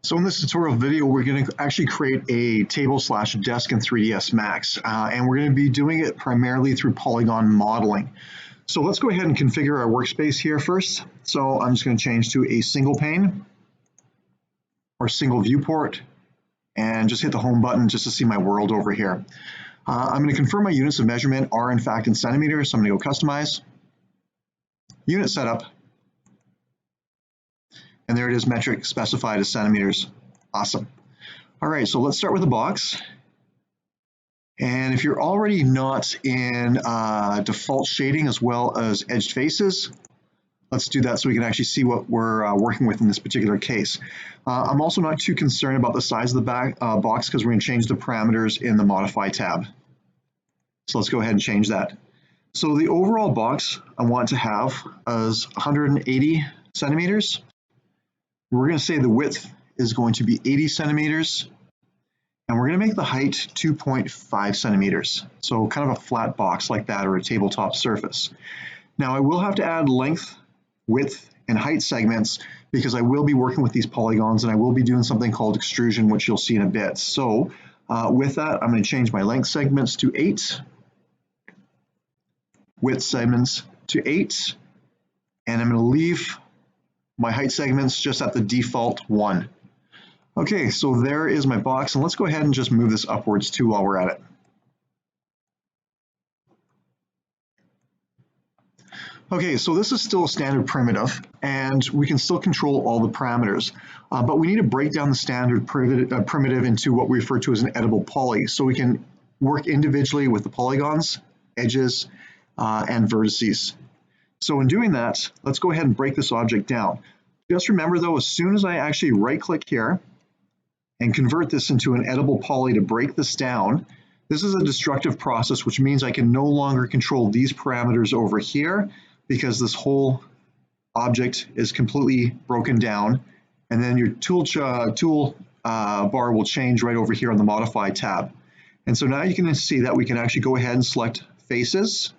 So in this tutorial video, we're going to actually create a table/desk in 3ds Max, and we're going to be doing it primarily through Polygon Modeling. So let's go ahead and configure our workspace here first. So I'm just going to change to a single pane or single viewport and just hit the home button just to see my world over here. I'm going to confirm my units of measurement are in fact in centimeters, so I'm going to go customize, unit setup, and there it is, metric specified as centimeters. Awesome. All right, so let's start with the box. And if you're already not in default shading as well as edged faces, let's do that so we can actually see what we're working with in this particular case. I'm also not too concerned about the size of the box because we're going to change the parameters in the Modify tab. So let's go ahead and change that. So the overall box I want to have is 180 centimeters. We're going to say the width is going to be 80 centimeters, and we're going to make the height 2.5 centimeters. So kind of a flat box like that, or a tabletop surface. Now I will have to add length, width, and height segments because I will be working with these polygons, and I will be doing something called extrusion, which you'll see in a bit. So with that, I'm going to change my length segments to 8, width segments to 8, and I'm going to leave my height segments just at the default 1. Okay, so there is my box, and let's go ahead and just move this upwards too while we're at it. Okay, so this is still a standard primitive, and we can still control all the parameters, but we need to break down the standard primitive into what we refer to as an editable poly, so we can work individually with the polygons, edges, and vertices. So in doing that, let's go ahead and break this object down. Just remember though, as soon as I actually right-click here and convert this into an editable poly to break this down, this is a destructive process, which means I can no longer control these parameters over here because this whole object is completely broken down, and then your tool bar will change right over here on the Modify tab. And so now you can see that we can actually go ahead and select faces,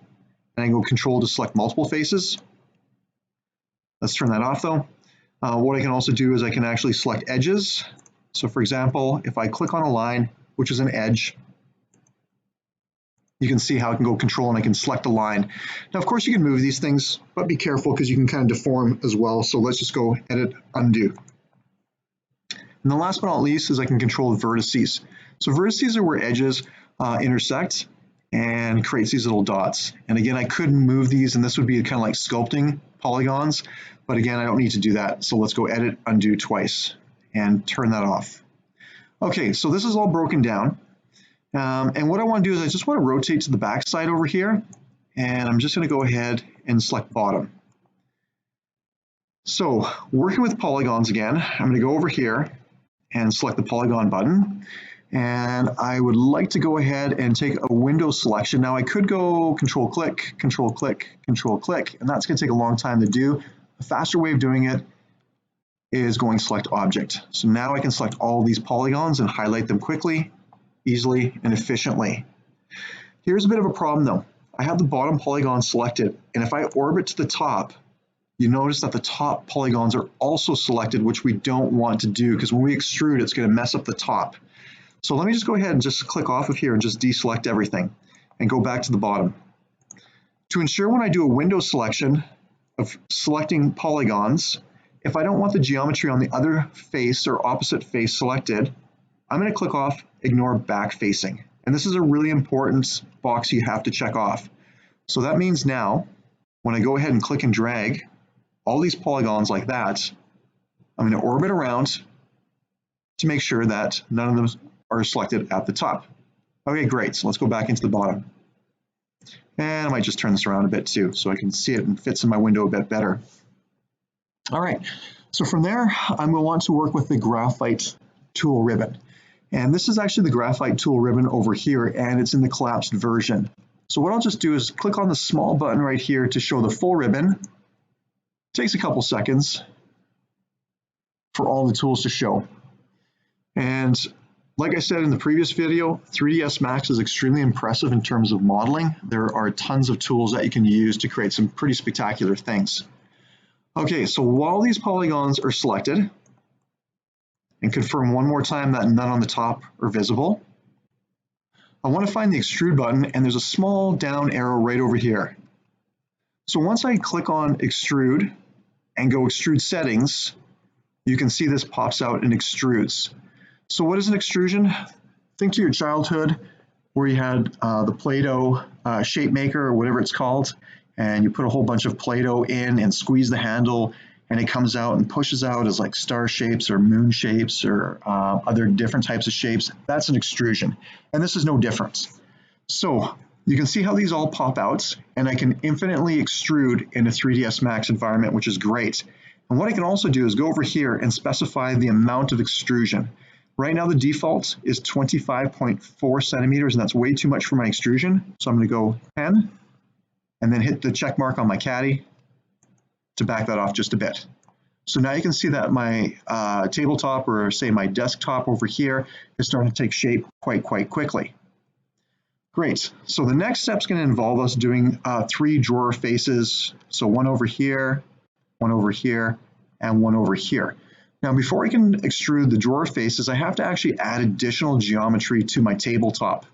and I can go Control to select multiple faces. Let's turn that off though. What I can also do is I can actually select edges. So for example, if I click on a line, which is an edge, you can see how I can go Control and I can select a line. Now, of course, you can move these things, but be careful because you can kind of deform as well. So let's just go Edit, Undo. And the last but not least is I can control the vertices. So vertices are where edges intersect and creates these little dots. And again, I could move these, and this would be kind of like sculpting polygons, but again, I don't need to do that. So let's go Edit, Undo twice and turn that off. Okay, so this is all broken down. And what I want to do is I just want to rotate to the back side over here, and I'm just going to go ahead and select bottom. So working with polygons again, I'm going to go over here and select the polygon button. And I would like to go ahead and take a window selection. Now I could go Control click, Control click, Control click, and that's going to take a long time to do. A faster way of doing it is going Select Object. So now I can select all these polygons and highlight them quickly, easily, and efficiently. Here's a bit of a problem though. I have the bottom polygon selected, and if I orbit to the top, you notice that the top polygons are also selected, which we don't want to do because when we extrude, it's going to mess up the top. So let me just go ahead and just click off of here and just deselect everything and go back to the bottom. To ensure when I do a window selection of selecting polygons, if I don't want the geometry on the other face or opposite face selected, I'm going to click off Ignore Back Facing. And this is a really important box you have to check off. So that means now, when I go ahead and click and drag all these polygons like that, I'm going to orbit around to make sure that none of them are selected at the top. Okay, great. So let's go back into the bottom. And I might just turn this around a bit too, so I can see it and fits in my window a bit better. All right, so from there, I'm going to want to work with the graphite tool ribbon. And this is actually the graphite tool ribbon over here, and it's in the collapsed version. So what I'll just do is click on the small button right here to show the full ribbon. It takes a couple seconds for all the tools to show. And like I said in the previous video, 3ds Max is extremely impressive in terms of modeling. There are tons of tools that you can use to create some pretty spectacular things. Okay, so while these polygons are selected, and confirm one more time that none on the top are visible. I want to find the extrude button, and there's a small down arrow right over here. So once I click on extrude and go extrude settings, you can see this pops out and extrudes. So what is an extrusion? Think to your childhood where you had the Play-Doh shape maker or whatever it's called, and you put a whole bunch of Play-Doh in and squeeze the handle, and it comes out and pushes out as like star shapes or moon shapes or other different types of shapes. That's an extrusion, and this is no different. So you can see how these all pop out, and I can infinitely extrude in a 3ds Max environment, which is great. And what I can also do is go over here and specify the amount of extrusion. Right now the default is 25.4 centimeters, and that's way too much for my extrusion. So I'm going to go 10 and then hit the check mark on my caddy to back that off just a bit. So now you can see that my tabletop, or say my desktop over here, is starting to take shape quite quickly. Great. So the next step is going to involve us doing 3 drawer faces. So one over here, and one over here. Now, before I can extrude the drawer faces, I have to actually add additional geometry to my tabletop.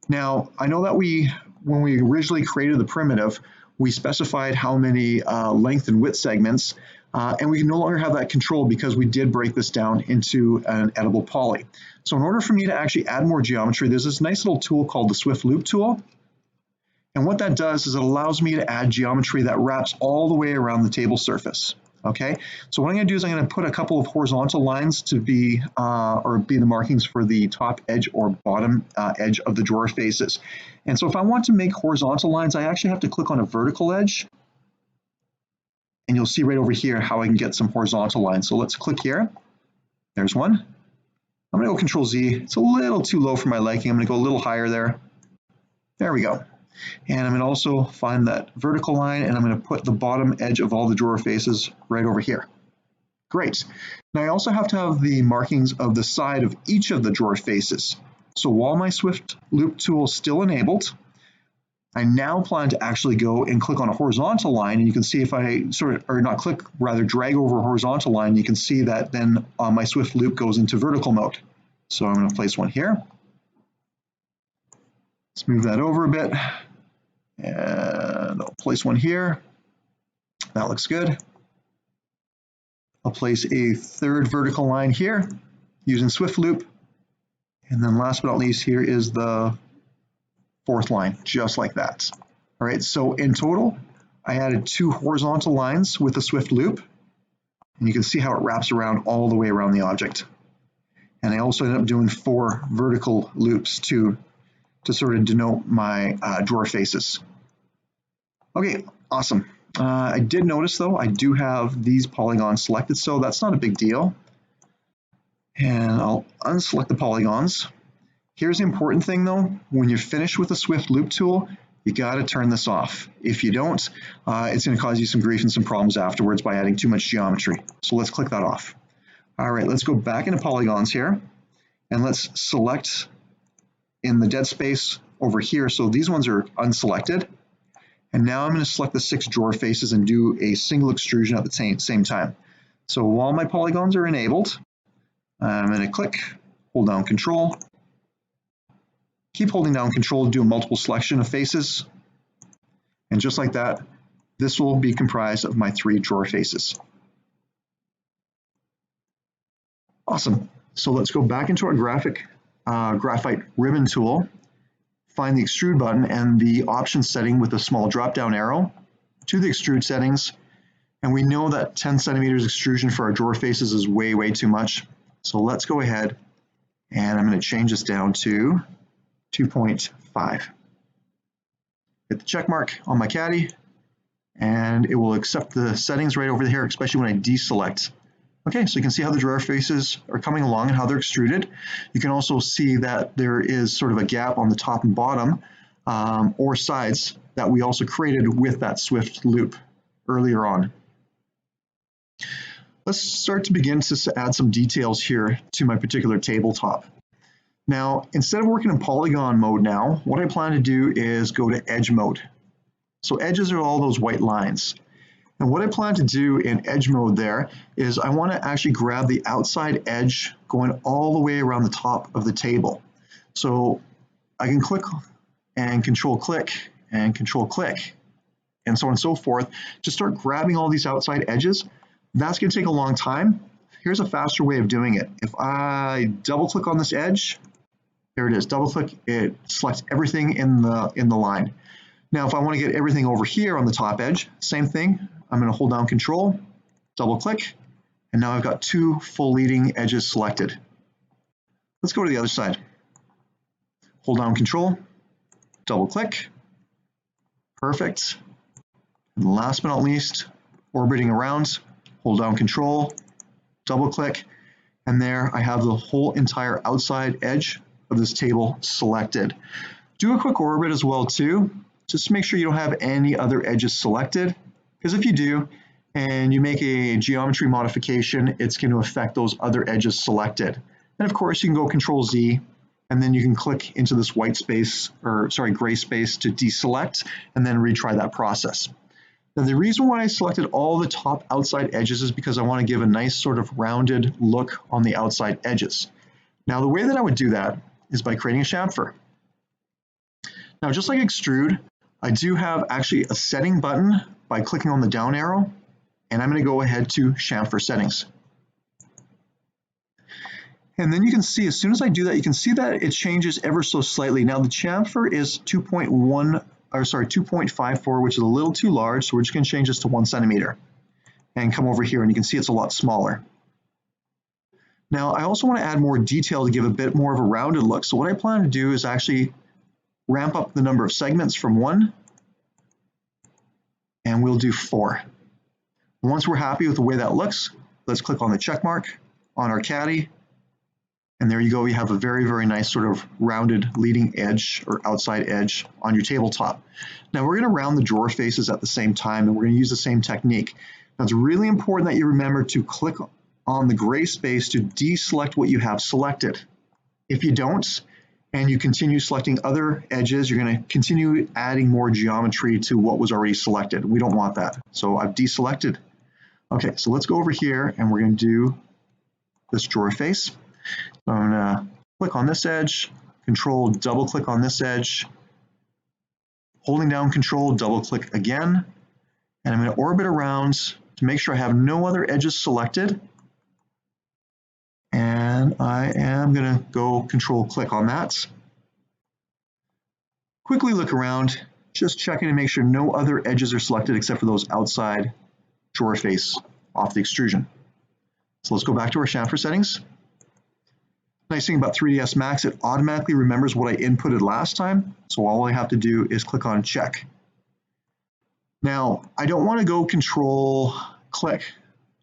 Now, I know that when we originally created the primitive, we specified how many length and width segments, and we can no longer have that control because we did break this down into an editable poly. So in order for me to actually add more geometry, there's this nice little tool called the Swift Loop tool. And what that does is it allows me to add geometry that wraps all the way around the table surface. Okay, so what I'm going to do is I'm going to put a couple of horizontal lines to be the markings for the top edge or bottom edge of the drawer faces. And so if I want to make horizontal lines, I actually have to click on a vertical edge. And you'll see right over here how I can get some horizontal lines. So let's click here. There's one. I'm going to go Control Z. It's a little too low for my liking. I'm going to go a little higher there. There we go. And I'm going to also find that vertical line, and I'm going to put the bottom edge of all the drawer faces right over here. Great. Now I also have to have the markings of the side of each of the drawer faces. So while my Swift Loop tool is still enabled, I now plan to actually go and click on a horizontal line, and you can see if I drag over a horizontal line, you can see that then my Swift Loop goes into vertical mode. So I'm going to place one here. Let's move that over a bit, and I'll place one here. That looks good. I'll place a third vertical line here using Swift Loop. And then last but not least, here is the fourth line, just like that. All right, so in total, I added 2 horizontal lines with the Swift Loop, and you can see how it wraps around all the way around the object. And I also ended up doing 4 vertical loops to sort of denote my drawer faces. Okay, awesome. I did notice though, I do have these polygons selected, so that's not a big deal. And I'll unselect the polygons. Here's the important thing though, when you're finished with the Swift Loop tool, you gotta turn this off. If you don't, it's gonna cause you some grief and some problems afterwards by adding too much geometry. So let's click that off. All right, let's go back into polygons here, and let's select in the dead space over here. So these ones are unselected. And now I'm going to select the 6 drawer faces and do a single extrusion at the same time. So while my polygons are enabled, I'm going to click, hold down Control, keep holding down Control to do a multiple selection of faces. And just like that, this will be comprised of my 3 drawer faces. Awesome. So let's go back into our graphite ribbon tool, find the extrude button and the option setting with a small drop down arrow to the extrude settings. And we know that 10 centimeters extrusion for our drawer faces is way too much. So let's go ahead and I'm going to change this down to 2.5. Hit the check mark on my caddy, and it will accept the settings right over here, especially when I deselect. Okay, so you can see how the drawer faces are coming along and how they're extruded. You can also see that there is sort of a gap on the top and bottom or sides that we also created with that Swift Loop earlier on. Let's start to begin to add some details here to my particular tabletop. Now, instead of working in polygon mode now, what I plan to do is go to edge mode. So edges are all those white lines. And what I plan to do in edge mode there is I want to actually grab the outside edge going all the way around the top of the table. So I can click and control click and control click and so on and so forth to start grabbing all these outside edges. That's going to take a long time. Here's a faster way of doing it. If I double click on this edge, there it is, double click, it selects everything in the line. Now, if I want to get everything over here on the top edge, same thing. I'm going to hold down Control, double click, and now I've got two full leading edges selected. Let's go to the other side. Hold down Control, double click, perfect. And last but not least, orbiting around, hold down Control, double click, and there I have the whole entire outside edge of this table selected. Do a quick orbit as well too, just to make sure you don't have any other edges selected, because if you do and you make a geometry modification, it's going to affect those other edges selected. And of course you can go Control Z and then you can click into this white space, or sorry, gray space to deselect and then retry that process. Now the reason why I selected all the top outside edges is because I want to give a nice sort of rounded look on the outside edges. Now the way that I would do that is by creating a chamfer. Now just like Extrude, I do have actually a setting button by clicking on the down arrow, and I'm going to go ahead to chamfer settings. And then you can see, as soon as I do that, you can see that it changes ever so slightly. Now the chamfer is 2.54, which is a little too large, so we're just going to change this to 1 centimeter. And come over here, and you can see it's a lot smaller. Now I also want to add more detail to give a bit more of a rounded look. So what I plan to do is actually ramp up the number of segments from 1, and we'll do 4. Once we're happy with the way that looks, let's click on the check mark on our caddy, and there you go. You have a very, very nice sort of rounded leading edge or outside edge on your tabletop. Now we're going to round the drawer faces at the same time, and we're going to use the same technique. Now it's really important that you remember to click on the gray space to deselect what you have selected. If you don't, and you continue selecting other edges, you're going to continue adding more geometry to what was already selected. We don't want that. So I've deselected. Okay, so let's go over here and we're going to do this drawer face. So I'm going to click on this edge, Control, double click on this edge, holding down Control, double click again, and I'm going to orbit around to make sure I have no other edges selected. And I am going to go Control click on that. Quickly look around, just checking to make sure no other edges are selected except for those outside drawer face off the extrusion. So let's go back to our chamfer settings. Nice thing about 3ds Max, it automatically remembers what I inputted last time. So all I have to do is click on check. Now, I don't want to go Control click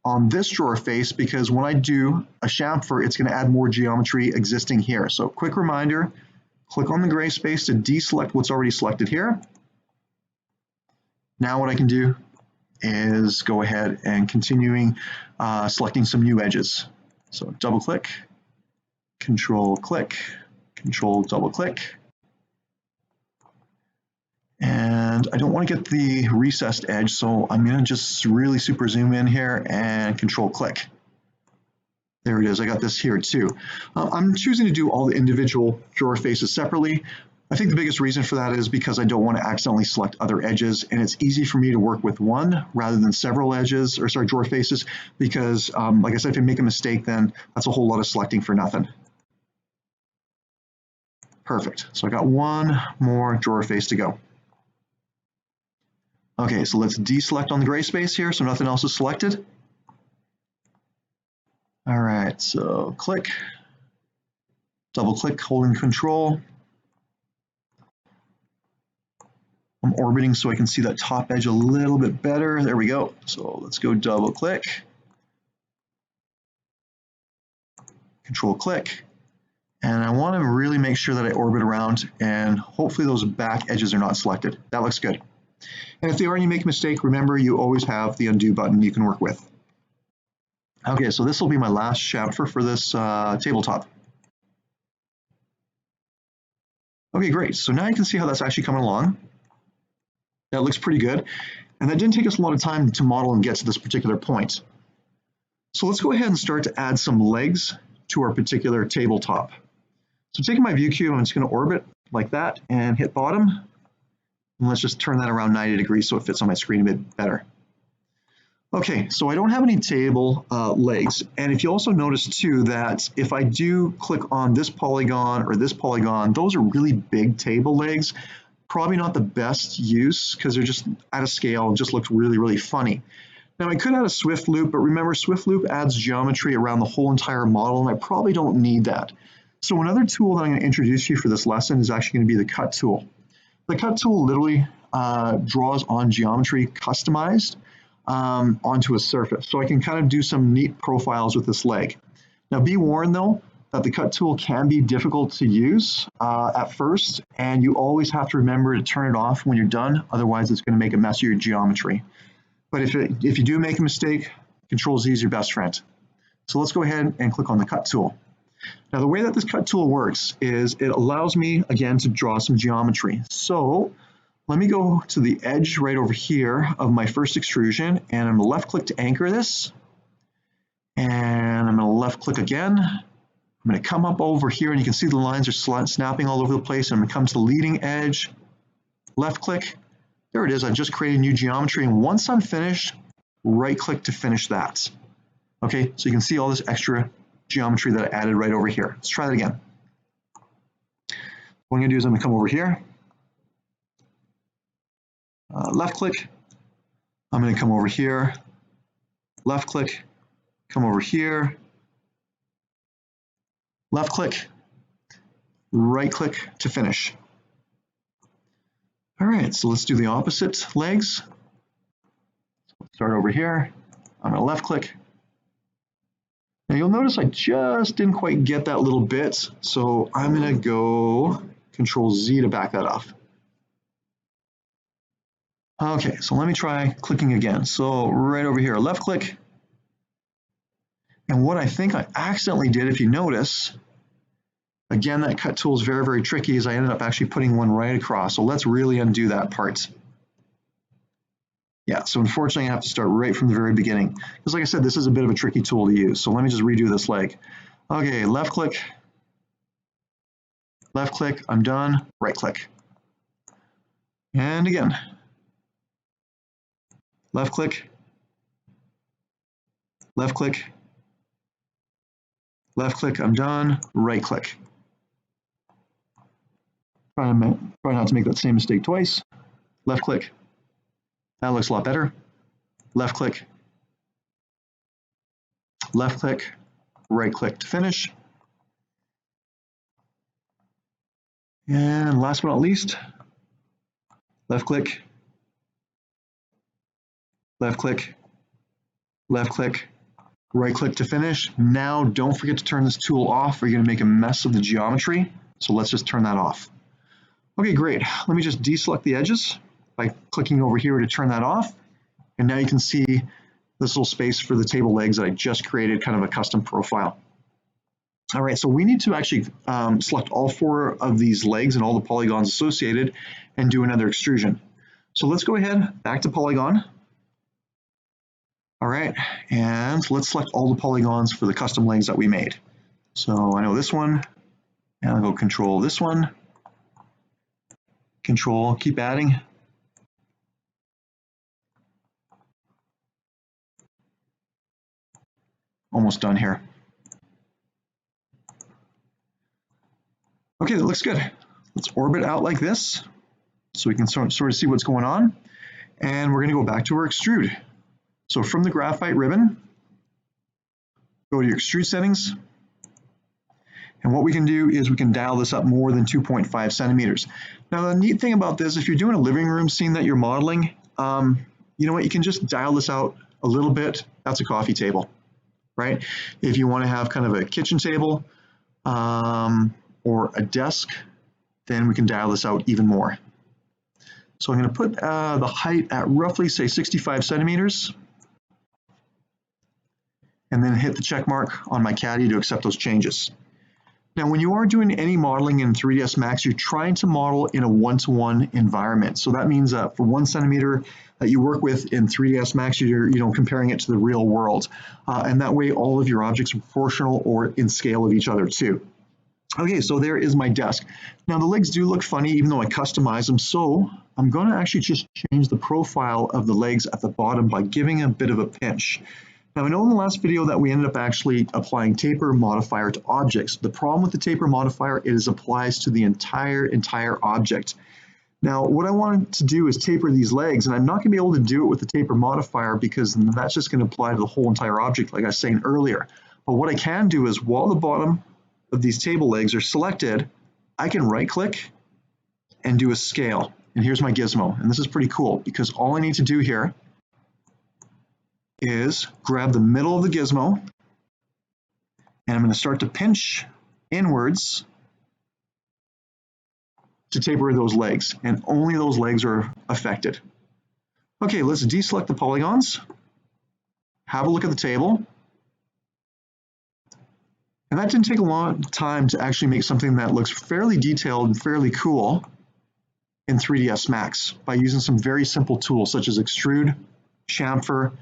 on this drawer face because when I do a chamfer, it's going to add more geometry existing here. So quick reminder, click on the gray space to deselect what's already selected here. Now what I can do is go ahead and continuing selecting some new edges. So double click, Control click, Control double click. And I don't want to get the recessed edge, so I'm going to just really super zoom in here and Control click. There it is, I got this here too. I'm choosing to do all the individual drawer faces separately. I think the biggest reason for that is because I don't want to accidentally select other edges, and it's easy for me to work with one rather than several edges, or sorry, drawer faces, because like I said, if you make a mistake, then that's a whole lot of selecting for nothing. Perfect, so I got one more drawer face to go. Okay, so let's deselect on the gray space here so nothing else is selected. All right, so click, double click, holding Control. I'm orbiting so I can see that top edge a little bit better. There we go. So let's go double click, Control click. And I want to really make sure that I orbit around and hopefully those back edges are not selected. That looks good. And if they are and you make a mistake, remember you always have the undo button you can work with. Okay, so this will be my last chamfer for this tabletop. Okay, great. So now you can see how that's actually coming along. That looks pretty good. And that didn't take us a lot of time to model and get to this particular point. So let's go ahead and start to add some legs to our particular tabletop. So taking my view cube, I'm just going to orbit like that and hit bottom. And let's just turn that around 90 degrees so it fits on my screen a bit better. Okay, so I don't have any table legs. And if you also notice too that if I do click on this polygon or this polygon, those are really big table legs. Probably not the best use because they're just out of scale and just looks really, really funny. Now I could add a Swift loop, but remember Swift loop adds geometry around the whole entire model and I probably don't need that. So another tool that I'm going to introduce you for this lesson is actually going to be the cut tool. The cut tool literally draws on geometry customized onto a surface. So I can kind of do some neat profiles with this leg. Now be warned though, that the cut tool can be difficult to use at first, and you always have to remember to turn it off when you're done, otherwise it's going to make a mess of your geometry. But if you do make a mistake, Control-Z is your best friend. So let's go ahead and click on the cut tool. Now the way that this cut tool works is it allows me, again, to draw some geometry. So let me go to the edge right over here of my first extrusion, and I'm going to left click to anchor this, and I'm going to left click again. I'm going to come up over here and you can see the lines are snapping all over the place. I'm going to come to the leading edge, left click. There it is. I just created new geometry. And once I'm finished, right click to finish that. Okay, so you can see all this extra geometry that I added right over here. Let's try that again. What I'm going to do is I'm going to come over here, left click. I'm going to come over here, left click, come over here, left click, right click to finish. All right, so let's do the opposite legs. Start over here. I'm going to left click. Now you'll notice I just didn't quite get that little bit, so I'm going to go Control-Z to back that off. Okay, so let me try clicking again. So right over here, left click. And what I think I accidentally did, if you notice, again, that cut tool is very, very tricky, is I ended up actually putting one right across. So let's really undo that part. Yeah, so unfortunately I have to start right from the very beginning. Because like I said, this is a bit of a tricky tool to use. So let me just redo this leg. Okay, left click, I'm done, right click. And again, left click, I'm done, right click. Try not to make that same mistake twice. Left click. That looks a lot better. Left click, right click to finish. And last but not least, left click, right click to finish. Now don't forget to turn this tool off or you're going to make a mess of the geometry. So let's just turn that off. Okay, great. Let me just deselect the edges by clicking over here to turn that off. And now you can see this little space for the table legs that I just created, kind of a custom profile. All right, so we need to actually select all 4 of these legs and all the polygons associated and do another extrusion. So let's go ahead, back to Polygon. All right, and let's select all the polygons for the custom legs that we made. So I know this one, and I'll go Control this one. Control, keep adding. Almost done here. Okay, that looks good. Let's orbit out like this so we can sort of see what's going on. And we're going to go back to our extrude. So from the graphite ribbon, go to your extrude settings. And what we can do is we can dial this up more than 2.5 centimeters. Now the neat thing about this, if you're doing a living room scene that you're modeling, you know what, you can just dial this out a little bit. That's a coffee table, right? If you want to have kind of a kitchen table or a desk, then we can dial this out even more. So I'm going to put the height at roughly, say, 65 centimeters. And then hit the check mark on my caddy to accept those changes. Now, when you are doing any modeling in 3ds Max, you're trying to model in a one-to-one environment. So that means that for 1 centimeter that you work with in 3ds Max, you're comparing it to the real world. And that way all of your objects are proportional or in scale of each other too. Okay, so there is my desk. Now the legs do look funny even though I customize them, so I'm going to actually just change the profile of the legs at the bottom by giving a bit of a pinch. Now I know in the last video that we ended up actually applying taper modifier to objects. The problem with the taper modifier is it applies to the entire object. Now what I wanted to do is taper these legs, and I'm not going to be able to do it with the taper modifier because that's just going to apply to the whole entire object like I was saying earlier. But what I can do is while the bottom of these table legs are selected, I can right click and do a scale. And here's my gizmo, and this is pretty cool because all I need to do here is grab the middle of the gizmo, and I'm going to start to pinch inwards to taper those legs, and only those legs are affected. Okay, let's deselect the polygons, have a look at the table, and that didn't take a long time to actually make something that looks fairly detailed and fairly cool in 3ds Max by using some very simple tools such as Extrude, chamfer,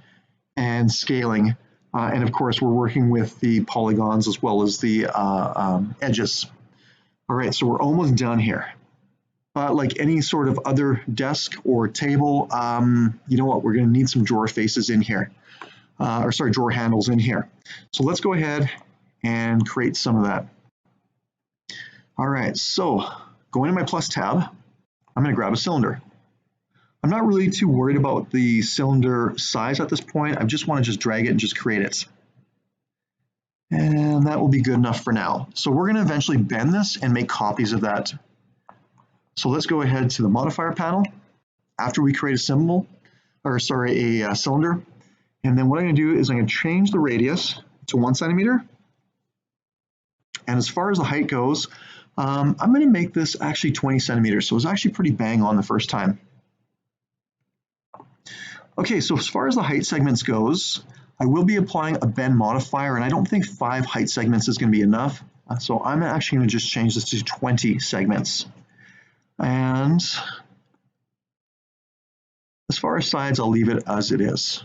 and scaling. And of course, we're working with the polygons as well as the edges. All right, so we're almost done here. Like any sort of other desk or table, you know what, we're going to need some drawer faces in here, drawer handles in here. So let's go ahead and create some of that. All right, so going to my plus tab, I'm going to grab a cylinder. I'm not really too worried about the cylinder size at this point. I just want to just drag it and just create it. And that will be good enough for now. So we're going to eventually bend this and make copies of that. So let's go ahead to the modifier panel after we create a cylinder. And then what I'm going to do is I'm going to change the radius to 1 centimeter. And as far as the height goes, I'm going to make this actually 20 centimeters. So it's actually pretty bang on the first time. Okay, so as far as the height segments goes, I will be applying a bend modifier, and I don't think 5 height segments is going to be enough. So I'm actually going to just change this to 20 segments. And as far as sides, I'll leave it as it is.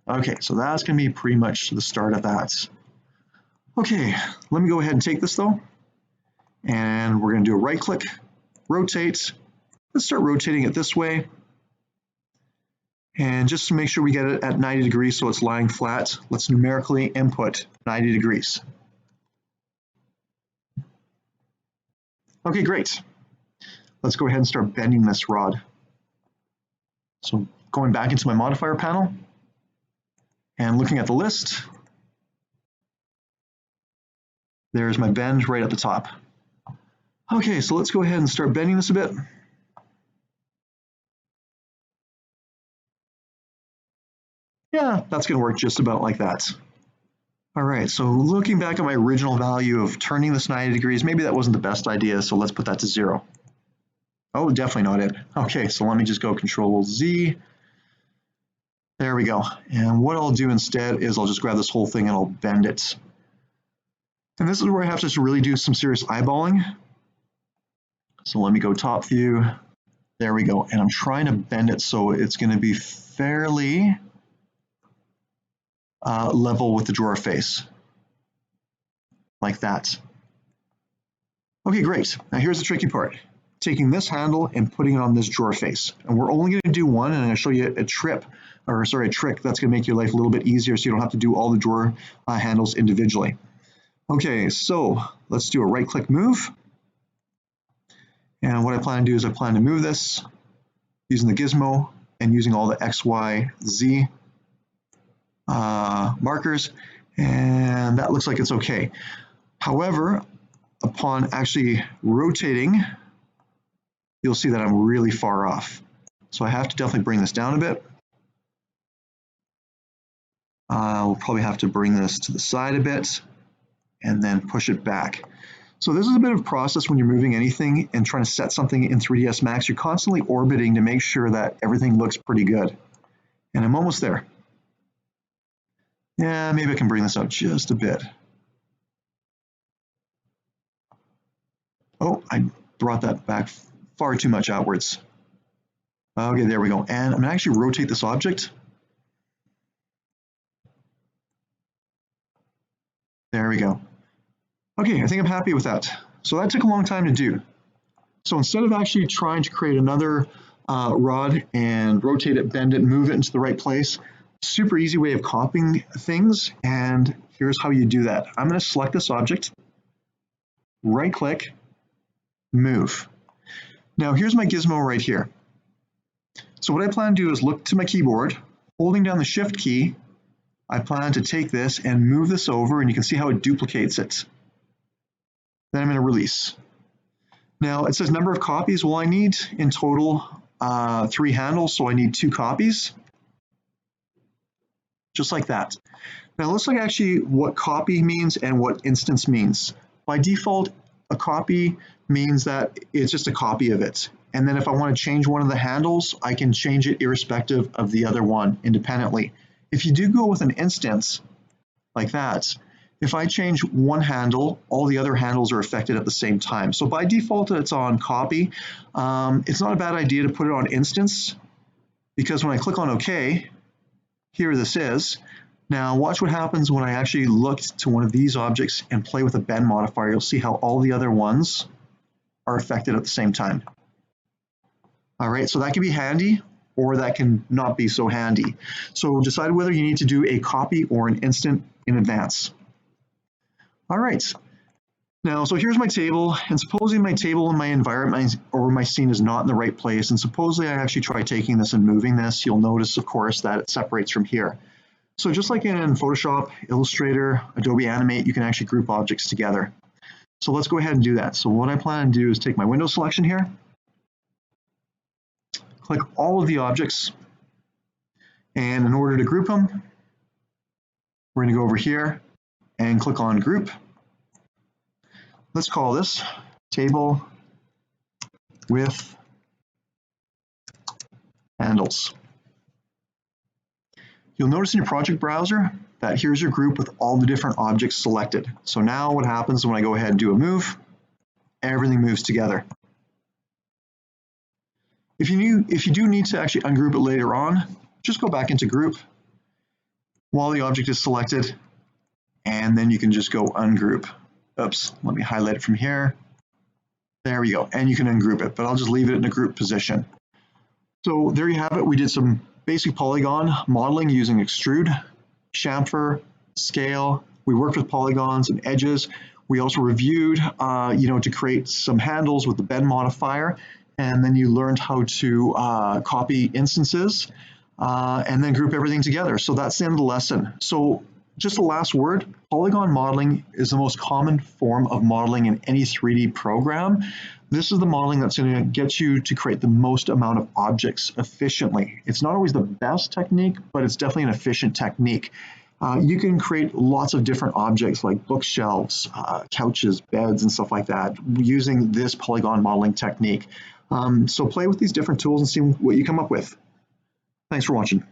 Okay, so that's going to be pretty much the start of that. Okay, let me go ahead and take this though, and we're going to do a right click, rotate. Let's start rotating it this way. And just to make sure we get it at 90 degrees so it's lying flat, let's numerically input 90 degrees. Okay, great. Let's go ahead and start bending this rod. So going back into my modifier panel and looking at the list, there's my bend right at the top. Okay, so let's go ahead and start bending this a bit. Yeah, that's going to work just about like that. All right, so looking back at my original value of turning this 90 degrees, maybe that wasn't the best idea, so let's put that to 0. Oh, definitely not it. Okay, so let me just go Control Z. There we go. And what I'll do instead is I'll just grab this whole thing and I'll bend it. And this is where I have to really do some serious eyeballing. So let me go top view. There we go. And I'm trying to bend it so it's going to be fairly level with the drawer face. Like that. Okay, great. Now here's the tricky part. Taking this handle and putting it on this drawer face. And we're only going to do one, and I'm going to show you a trick that's going to make your life a little bit easier so you don't have to do all the drawer handles individually. Okay, so let's do a right click move. And what I plan to do is I plan to move this using the gizmo and using all the X, Y, Z markers, and that looks like it's okay. However, upon actually rotating, you'll see that I'm really far off. So I have to definitely bring this down a bit. We'll probably have to bring this to the side a bit and then push it back. So this is a bit of a process when you're moving anything and trying to set something in 3ds Max. You're constantly orbiting to make sure that everything looks pretty good. And I'm almost there. Yeah, maybe I can bring this out just a bit. Oh, I brought that back far too much outwards. Okay, there we go. And I'm gonna actually rotate this object. There we go. Okay, I think I'm happy with that. So that took a long time to do. So instead of actually trying to create another rod and rotate it, bend it, move it into the right place, super easy way of copying things. And here's how you do that. I'm going to select this object, right click, move. Now here's my gizmo right here. So what I plan to do is look to my keyboard, holding down the shift key, I plan to take this and move this over, and you can see how it duplicates it. Then I'm going to release. Now it says number of copies. Well, I need in total 3 handles, so I need 2 copies. Just like that. Now let's look actually what copy means and what instance means. By default, a copy means that it's just a copy of it. And then if I want to change one of the handles, I can change it irrespective of the other one independently. If you do go with an instance like that, if I change one handle, all the other handles are affected at the same time. So by default, it's on copy. It's not a bad idea to put it on instance, because when I click on OK, here this is. Now watch what happens when I actually look to one of these objects and play with a bend modifier. You'll see how all the other ones are affected at the same time. All right, so that can be handy, or that can not be so handy. So decide whether you need to do a copy or an instant in advance. All right, now so here's my table, and supposing my table in my environment or my scene is not in the right place, and supposedly I actually try taking this and moving this, you'll notice of course that it separates from here. So just like in Photoshop, Illustrator, Adobe Animate, you can actually group objects together. So let's go ahead and do that. So what I plan to do is take my window selection here, click all of the objects, and in order to group them, we're going to go over here and click on Group. Let's call this Table with Handles. You'll notice in your project browser that here's your group with all the different objects selected. So now what happens when I go ahead and do a move, everything moves together. If you do need to actually ungroup it later on, just go back into Group while the object is selected, and then you can just go ungroup. Oops, let me highlight it from here. There we go, and you can ungroup it, but I'll just leave it in a group position. So there you have it. We did some basic polygon modeling using Extrude, chamfer, scale. We worked with polygons and edges. We also reviewed, to create some handles with the bend modifier, and then you learned how to copy instances and then group everything together. So that's the end of the lesson. So just the last word, polygon modeling is the most common form of modeling in any 3D program. This is the modeling that's going to get you to create the most amount of objects efficiently. It's not always the best technique, but it's definitely an efficient technique. You can create lots of different objects like bookshelves, couches, beds, and stuff like that using this polygon modeling technique. So play with these different tools and see what you come up with. Thanks for watching.